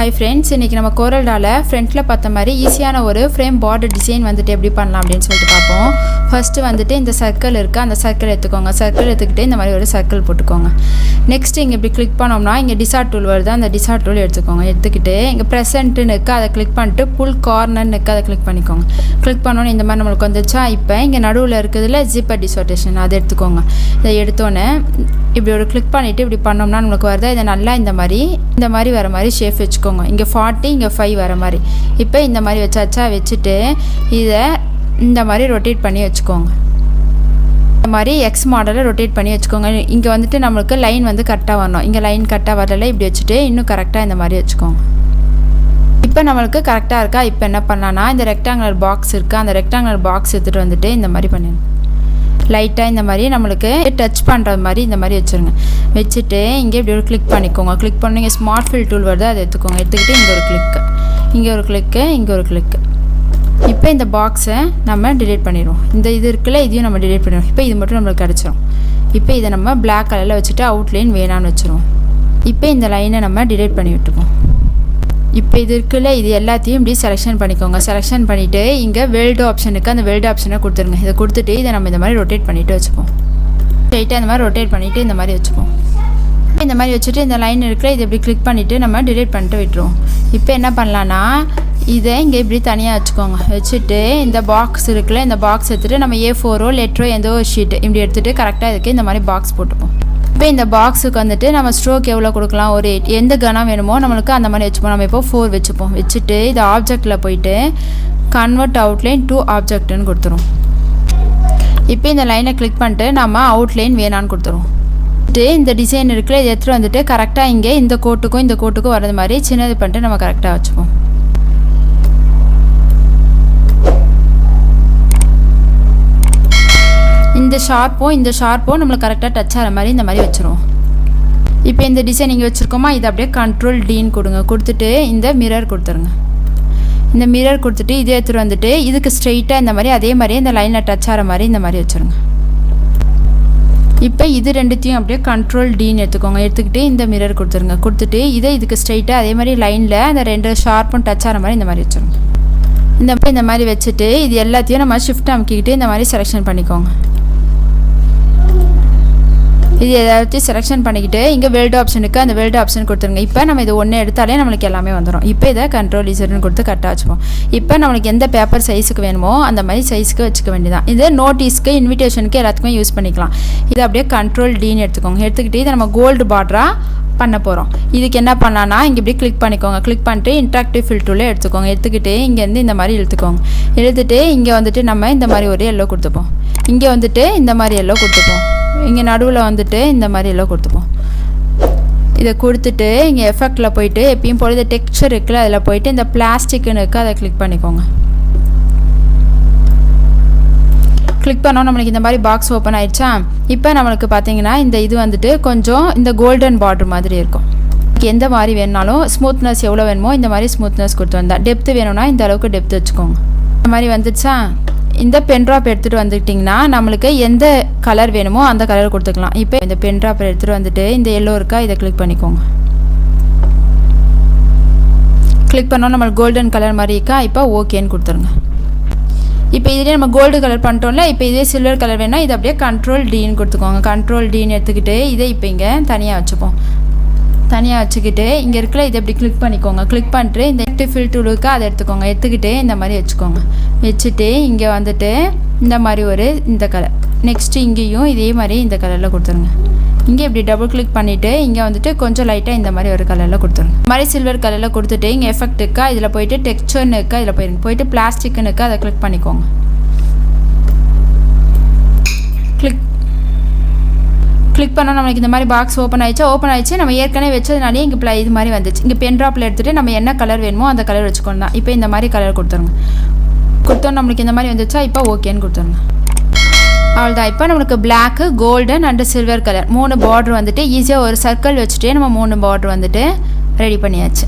Hi friends, இன்னைக்கு நம்ம coreldraw ஃப்ரண்ட்ல பார்த்த மாதிரி ஈஸியான ஒரு ஃப்ரேம் border டிசைன் வந்துட்டு எப்படி பண்ணலாம் அப்படினு சொல்லிட்டு பாப்போம். ஃபர்ஸ்ட் வந்துட்டு இந்த சர்க்கிள் இருக்கு, அந்த சர்க்கிள் எடுத்துக்கோங்க. சர்க்கிள் எடுத்துக்கிட்டு இந்த மாதிரி ஒரு சர்க்கிள் போட்டுக்கோங்க. நெக்ஸ்ட் இங்க இப்படி கிளிக் பண்ணோம்னா இங்க டிசார்ட் டூல் வருது, அந்த டிசார்ட் டூல் எடுத்துக்கோங்க. எடுத்துக்கிட்டு இங்க பிரசன்ட் னுக்கு அதை கிளிக் பண்ணிட்டு புல் கார்னர் னுக்கு அதை கிளிக் பண்ணிக்கோங்க. கிளிக் பண்ணோனே இந்த மாதிரி நமக்கு வந்துச்சா. இப்போ இங்க நடுவுல இருக்குதுல ஜிப்பர் டிசார்டேஷன் அதை எடுத்துக்கோங்க. இதை எடுத்தோனே இப்படி ஒரு கிளிக் பண்ணிட்டு இப்படி பண்ணோம்னா நமக்கு வருது. இதை நல்லா இந்த மாதிரி வர மாதிரி ஷேப் வச்சுக்கோங்க. இங்கே 40 இங்கே 5 வர மாதிரி. இப்போ இந்த மாதிரி வச்சாச்சா. வச்சுட்டு இதை இந்த மாதிரி ரொட்டேட் பண்ணி வச்சுக்கோங்க. இந்த மாதிரி எக்ஸ் மாடலில் ரொட்டேட் பண்ணி வச்சுக்கோங்க. இங்கே வந்துட்டு நம்மளுக்கு லைன் வந்து கரெக்டாக வரணும். இங்கே லைன் கரெக்டாக வரல, இப்படி வச்சுட்டு இன்னும் கரெக்டாக இந்த மாதிரி வச்சுக்கோங்க. இப்போ நம்மளுக்கு கரெக்டாக இருக்கா. இப்போ என்ன பண்ணலான்னா இந்த ரெக்டாங்குலர் பாக்ஸ் இருக்குது, அந்த ரெக்டாங்குலர் பாக்ஸ் எடுத்துகிட்டு வந்துட்டு இந்த மாதிரி பண்ணிடணும். லைட்டாக இந்த மாதிரி நம்மளுக்கு டச் பண்ணுற மாதிரி இந்த மாதிரி வச்சுருங்க. வச்சுட்டு இங்கே இப்படி ஒரு கிளிக் பண்ணிக்கோங்க. கிளிக் பண்ணி இங்கே ஸ்மார்ட் ஃபில் டூல் வருது, அதை எடுத்துக்கோங்க. எடுத்துக்கிட்டு இங்கே ஒரு கிளிக்கு, இங்கே ஒரு கிளிக்கு, இங்கே ஒரு கிளிக்கு. இப்போ இந்த பாக்ஸை நம்ம டிலீட் பண்ணிடுவோம். இந்த இது இருக்குல்ல, இதையும் நம்ம டிலீட் பண்ணிடுவோம். இப்போ இது மட்டும் நம்மளுக்கு கிடச்சிரும். இப்போ இதை நம்ம பிளாக் கலரில் வச்சுட்டு அவுட்லைன் வேணான்னு வச்சுருவோம். இப்போ இந்த லைனை நம்ம டிலீட் பண்ணி விட்டுருவோம். இப்போ இது இருக்குல்ல, இது எல்லாத்தையும் இப்படி செலெக்ஷன் பண்ணிக்கோங்க. செலெக்ஷன் பண்ணிவிட்டு இங்கே வெல்டு ஆப்ஷனுக்கு அந்த வெல்டு ஆப்ஷனை கொடுத்துருங்க. இதை கொடுத்துட்டு இதை நம்ம இந்த மாதிரி ரொட்டேட் பண்ணிவிட்டு வச்சுப்போம். ஸ்ட்ரைட்டாக இந்த மாதிரி ரொட்டேட் பண்ணிவிட்டு இந்த மாதிரி வச்சுப்போம். இந்த மாதிரி வச்சுட்டு இந்த லைன் இருக்குல்ல, இதை இப்படி கிளிக் பண்ணிவிட்டு நம்ம டிலீட் பண்ணிட்டு விட்டுருவோம். இப்போ என்ன பண்ணலான்னா இதை இங்கே இப்படி தனியாக வச்சுக்கோங்க. வச்சுட்டு இந்த பாக்ஸ் இருக்குல்ல, இந்த பாக்ஸ் எடுத்துகிட்டு நம்ம A4 லெட்டரோ எதோ ஒரு ஷீட்டு இப்படி எடுத்துகிட்டு கரெக்டாக இதுக்கு இந்த மாதிரி பாக்ஸ் போட்டுப்போம். இப்போ இந்த பாக்ஸுக்கு வந்துட்டு நம்ம ஸ்ட்ரோக் எவ்வளோ கொடுக்கலாம், ஒரு 8 எந்த கனம் வேணுமோ நம்மளுக்கு அந்த மாதிரி வச்சுப்போம். நம்ம இப்போ 4 வச்சுப்போம். வச்சுட்டு இது ஆப்ஜெக்டில் போயிட்டு கன்வெர்ட் அவுட்லைன் டு ஆப்ஜெக்ட்னு கொடுத்துரும். இப்போ இந்த லைனை கிளிக் பண்ணிட்டு நம்ம அவுட்லைன் வேணான்னு கொடுத்துருவோம். இந்த டிசைன் இருக்குல்ல, இதை எடுத்துகிட்டு வந்துட்டு கரெக்டாக இங்கே இந்த கோட்டுக்கும் வர்றது மாதிரி சின்னது பண்ணிட்டு நம்ம கரெக்டாக வச்சுப்போம். இந்த ஷார்ப்பும் நம்மளுக்கு கரெக்டாக டச் ஆகிற மாதிரி இந்த மாதிரி வச்சுருவோம். இப்போ இந்த டிசைன் இங்கே வச்சுருக்கோமா, இதை அப்படியே Ctrl Dன்னு கொடுங்க. கொடுத்துட்டு இந்த மிரர் கொடுத்துருங்க. இந்த மிரர் கொடுத்துட்டு இதே எடுத்துகிட்டு வந்துட்டு இதுக்கு ஸ்ட்ரெயிட்டாக இந்த மாதிரி அதே மாதிரியே இந்த லைனில் டச் ஆகிற மாதிரி இந்த மாதிரி வச்சுருங்க. இப்போ இது ரெண்டுத்தையும் அப்படியே Ctrl Dன்னு எடுத்துக்கோங்க. எடுத்துக்கிட்டு இந்த மிரர் கொடுத்துருங்க. கொடுத்துட்டு இதை இதுக்கு ஸ்ட்ரெயிட்டாக அதே மாதிரி லைனில் அந்த ரெண்டு ஷார்ப்பும் டச் ஆகிற மாதிரி இந்த மாதிரி வச்சுருங்க. இந்த மாதிரி வச்சுட்டு இது எல்லாத்தையும் நம்ம ஷிஃப்ட் அமுக்கிக்கிட்டு இந்த மாதிரி செலெக்ஷன் பண்ணிக்கோங்க. இது எல்லாத்தையும் செலெக்ஷன் பண்ணிக்கிட்டு இங்கே வெல்டு ஆப்ஷனுக்கு அந்த வெல்டு ஆப்ஷன் கொடுத்துருங்க. இப்போ நம்ம இது ஒன்று எடுத்தாலே நம்மளுக்கு எல்லாமே வந்துடும். இப்போ இதை Ctrl Z கொடுத்து கரெக்டாக வச்சுப்போம். இப்போ நம்மளுக்கு எந்த பேப்பர் சைஸுக்கு வேணுமோ அந்த மாதிரி சைஸுக்கு வச்சுக்க வேண்டியதான். இது நோட்டீஸ்க்கு இன்விடேஷனுக்கு எல்லாத்துக்குமே யூஸ் பண்ணிக்கலாம். இதை அப்படியே Ctrl Dன்னு எடுத்துக்கோங்க. எடுத்துக்கிட்டு இதை நம்ம கோல்டு பார்டராக பண்ண போகிறோம். இதுக்கு என்ன பண்ணலான்னா இங்கே இப்படி கிளிக் பண்ணிக்கோங்க. கிளிக் பண்ணிட்டு இன்ட்ராக்டிவ் ஃபில் டூலே எடுத்துக்கோங்க. எடுத்துக்கிட்டு இங்கேருந்து இந்த மாதிரி இழுத்துக்கோங்க. எழுத்துட்டு இங்கே வந்துட்டு நம்ம இந்த மாதிரி ஒரு எல்லோ கொடுத்துப்போம். இங்கே வந்துட்டு இந்த மாதிரி எல்லோ கொடுத்துப்போம். இங்கே நடுவில் வந்துட்டு இந்த மாதிரி எல்லாம் கொடுத்துப்போம். இதை கொடுத்துட்டு இங்கே எஃபெக்டில் போயிட்டு எப்பயும் போல் இந்த டெக்ஸ்சர் இருக்குல்ல, அதில் போயிட்டு இந்த பிளாஸ்டிக்னு இருக்குது, அதை கிளிக் பண்ணிக்கோங்க. கிளிக் பண்ணோம் நம்மளுக்கு இந்த மாதிரி பாக்ஸ் ஓப்பன் ஆயிடுச்சா. இப்போ நம்மளுக்கு பார்த்தீங்கன்னா இந்த இது வந்துட்டு கொஞ்சம் இந்த கோல்டன் பார்டர் மாதிரி இருக்கும். எந்த மாதிரி வேணுனாலும் ஸ்மூத்னஸ் எவ்வளோ வேணுமோ இந்த மாதிரி ஸ்மூத்னஸ் கொடுத்து வந்தால், டெப்த்து வேணும்னா இந்த அளவுக்கு டெப்த்து வச்சுக்கோங்க. இந்த மாதிரி வந்துச்சா. இந்த பென் ட்ராப் எடுத்துகிட்டு வந்துக்கிட்டிங்கன்னா நம்மளுக்கு எந்த கலர் வேணுமோ அந்த கலர் கொடுத்துக்கலாம். இப்போ இந்த பென் ட்ராப் எடுத்துகிட்டு வந்துட்டு இந்த எல்லோ இருக்கா, இதை கிளிக் பண்ணிக்கோங்க. கிளிக் பண்ணோம் நம்மளுக்கு கோல்டன் கலர் மாதிரி இருக்கா. இப்போ ஓகேன்னு கொடுத்துருங்க. இப்போ இதிலே நம்ம கோல்டு கலர் பண்ணிட்டோம்ல. இப்போ இதே சில்வர் கலர் வேணால் இதை அப்படியே Ctrl Dன்னு கொடுத்துக்கோங்க. Ctrl Dன்னு எடுத்துக்கிட்டு இதை இப்போ இங்கே தனியாக வச்சுப்போம். தனியாக வச்சுக்கிட்டு இங்கே இருக்கல இதை இப்படி கிளிக் பண்ணிக்கோங்க. கிளிக் பண்ணிட்டு இந்த ஆக்டிவ் ஃபில் டூலுக்கு அதை எடுத்துக்கோங்க. எடுத்துக்கிட்டு இந்த மாதிரி வச்சுக்கோங்க. வச்சுட்டு இங்கே வந்துட்டு இந்த மாதிரி ஒரு இந்த கலர், நெக்ஸ்ட்டு இங்கேயும் இதே மாதிரி இந்த கலரில் கொடுத்துருங்க. இங்கே இப்படி டபுள் கிளிக் பண்ணிவிட்டு இங்கே வந்துட்டு கொஞ்சம் லைட்டாக இந்த மாதிரி ஒரு கலரில் கொடுத்துருங்க. இந்த மாதிரி சில்வர் கலரில் கொடுத்துட்டு இங்கே எஃபெக்ட் இருக்கா, இதில் போயிட்டு டெக்ஸ்சர்னு இருக்கா, இதில் போயிட்டு பிளாஸ்டிக்னு இருக்கா, அதை கிளிக் பண்ணிக்கோங்க. கிளிக் பண்ணால் நம்மளுக்கு இந்த மாதிரி பாக்ஸ் ஓப்பன் ஆயிடுச்சு. நம்ம ஏற்கனவே வச்சதுனாலே இங்கே இது மாதிரி வந்துச்சு. இங்கே பென் ட்ராப்பில் எடுத்துகிட்டு நம்ம என்ன கலர் வேணுமோ அந்த கலர் வச்சுக்கணும் தான். இப்போ இந்த மாதிரி கலர் கொடுத்துருங்க. கொடுத்தோம் நம்மளுக்கு இந்த மாதிரி வந்துச்சா. இப்போ ஓகேன்னு கொடுத்துருங்க. அவ்வளோதான். இப்போ நம்மளுக்கு black, golden and silver colour 3 border வந்துட்டு ஈஸியாக ஒரு சர்க்கிள் வச்சுட்டே நம்ம 3 பார்டர் வந்துட்டு ரெடி பண்ணியாச்சு.